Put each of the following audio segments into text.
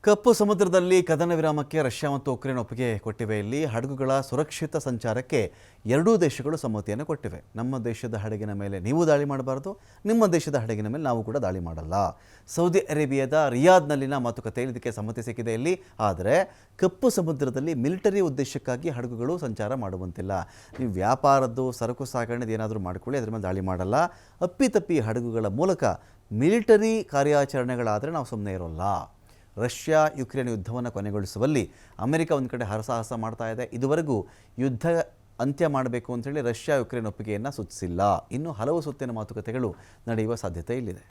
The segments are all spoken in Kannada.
ಕಪ್ಪು ಸಮುದ್ರದಲ್ಲಿ ಕದನ ವಿರಾಮಕ್ಕೆ ರಷ್ಯಾ ಮತ್ತು ಉಕ್ರೇನ್ ಒಪ್ಪಿಗೆ ಕೊಟ್ಟಿವೆ. ಇಲ್ಲಿ ಹಡಗುಗಳ ಸುರಕ್ಷಿತ ಸಂಚಾರಕ್ಕೆ ಎರಡೂ ದೇಶಗಳು ಸಮ್ಮತಿಯನ್ನು ಕೊಟ್ಟಿವೆ. ನಮ್ಮ ದೇಶದ ಹಡಗಿನ ಮೇಲೆ ನೀವು ದಾಳಿ ಮಾಡಬಾರದು, ನಿಮ್ಮ ದೇಶದ ಹಡಗಿನ ಮೇಲೆ ನಾವು ಕೂಡ ದಾಳಿ ಮಾಡಲ್ಲ. ಸೌದಿ ಅರೇಬಿಯಾದ ರಿಯಾದ್ನಲ್ಲಿನ ಮಾತುಕತೆಯಲ್ಲಿ ಇದಕ್ಕೆ ಸಮ್ಮತಿ ಸಿಕ್ಕಿದೆ. ಇಲ್ಲಿ ಆದರೆ ಕಪ್ಪು ಸಮುದ್ರದಲ್ಲಿ ಮಿಲಿಟರಿ ಉದ್ದೇಶಕ್ಕಾಗಿ ಹಡಗುಗಳು ಸಂಚಾರ ಮಾಡುವಂತಿಲ್ಲ. ನೀವು ವ್ಯಾಪಾರದ್ದು ಸರಕು ಸಾಗಣೆದು ಏನಾದರೂ ಮಾಡಿಕೊಳ್ಳಿ, ಅದರ ಮೇಲೆ ದಾಳಿ ಮಾಡಲ್ಲ. ಅಪ್ಪಿತಪ್ಪಿ ಹಡಗುಗಳ ಮೂಲಕ ಮಿಲಿಟರಿ ಕಾರ್ಯಾಚರಣೆಗಳಾದರೆ ನಾವು ಸುಮ್ಮನೆ ಇರೋಲ್ಲ. ರಷ್ಯಾ ಯುಕ್ರೇನ್ ಯುದ್ಧವನ್ನು ಕೊನೆಗೊಳಿಸುವಲ್ಲಿ ಅಮೆರಿಕ ಒಂದು ಕಡೆ ಹರಸಾಹಸ ಮಾಡ್ತಾ ಇದೆ. ಇದುವರೆಗೂ ಯುದ್ಧ ಅಂತ್ಯ ಮಾಡಬೇಕು ಅಂತೇಳಿ ರಷ್ಯಾ ಯುಕ್ರೇನ್ ಒಪ್ಪಿಗೆಯನ್ನು ಸೂಚಿಸಿಲ್ಲ. ಇನ್ನು ಹಲವು ಸುತ್ತಿನ ಮಾತುಕತೆಗಳು ನಡೆಯುವ ಸಾಧ್ಯತೆ ಇಲ್ಲಿದೆ.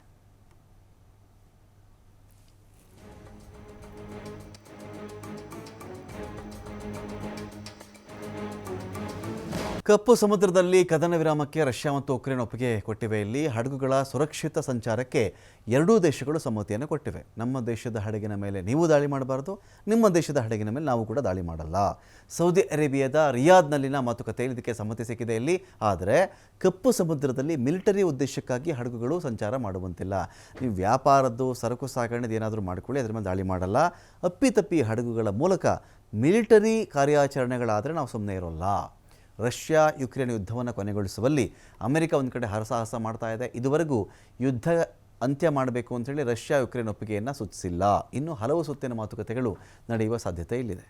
ಕಪ್ಪು ಸಮುದ್ರದಲ್ಲಿ ಕದನ ವಿರಾಮಕ್ಕೆ ರಷ್ಯಾ ಮತ್ತು ಉಕ್ರೇನ್ ಒಪ್ಪಿಗೆ ಕೊಟ್ಟಿವೆ. ಇಲ್ಲಿ ಹಡಗುಗಳ ಸುರಕ್ಷಿತ ಸಂಚಾರಕ್ಕೆ ಎರಡೂ ದೇಶಗಳು ಸಮ್ಮತಿಯನ್ನು ಕೊಟ್ಟಿವೆ. ನಮ್ಮ ದೇಶದ ಹಡಗಿನ ಮೇಲೆ ನೀವು ದಾಳಿ ಮಾಡಬಾರದು, ನಿಮ್ಮ ದೇಶದ ಹಡಗಿನ ಮೇಲೆ ನಾವು ಕೂಡ ದಾಳಿ ಮಾಡಲ್ಲ. ಸೌದಿ ಅರೇಬಿಯಾದ ರಿಯಾದ್ನಲ್ಲಿನ ಮಾತುಕತೆಯಲ್ಲಿ ಇದಕ್ಕೆ ಸಮ್ಮತಿ ಸಿಕ್ಕಿದೆ. ಇಲ್ಲಿ ಆದರೆ ಕಪ್ಪು ಸಮುದ್ರದಲ್ಲಿ ಮಿಲಿಟರಿ ಉದ್ದೇಶಕ್ಕಾಗಿ ಹಡಗುಗಳು ಸಂಚಾರ ಮಾಡುವಂತಿಲ್ಲ. ನೀವು ವ್ಯಾಪಾರದ್ದು ಸರಕು ಸಾಗಣೆದು ಏನಾದರೂ ಮಾಡಿಕೊಳ್ಳಿ, ಅದರ ಮೇಲೆ ದಾಳಿ ಮಾಡಲ್ಲ. ಅಪ್ಪಿತಪ್ಪಿ ಹಡಗುಗಳ ಮೂಲಕ ಮಿಲಿಟರಿ ಕಾರ್ಯಾಚರಣೆಗಳಾದರೆ ನಾವು ಸುಮ್ಮನೆ ಇರೋಲ್ಲ. ರಷ್ಯಾ ಯುಕ್ರೇನ್ ಯುದ್ಧವನ್ನು ಕೊನೆಗೊಳಿಸುವಲ್ಲಿ ಅಮೆರಿಕ ಒಂದು ಕಡೆ ಹರಸಾಹಸ ಮಾಡ್ತಾ ಇದೆ. ಇದುವರೆಗೂ ಯುದ್ಧ ಅಂತ್ಯ ಮಾಡಬೇಕು ಅಂತೇಳಿ ರಷ್ಯಾ ಯುಕ್ರೇನ್ ಒಪ್ಪಿಗೆಯನ್ನು ಸೂಚಿಸಿಲ್ಲ. ಇನ್ನು ಹಲವು ಸುತ್ತಿನ ಮಾತುಕತೆಗಳು ನಡೆಯುವ ಸಾಧ್ಯತೆ ಇಲ್ಲಿದೆ.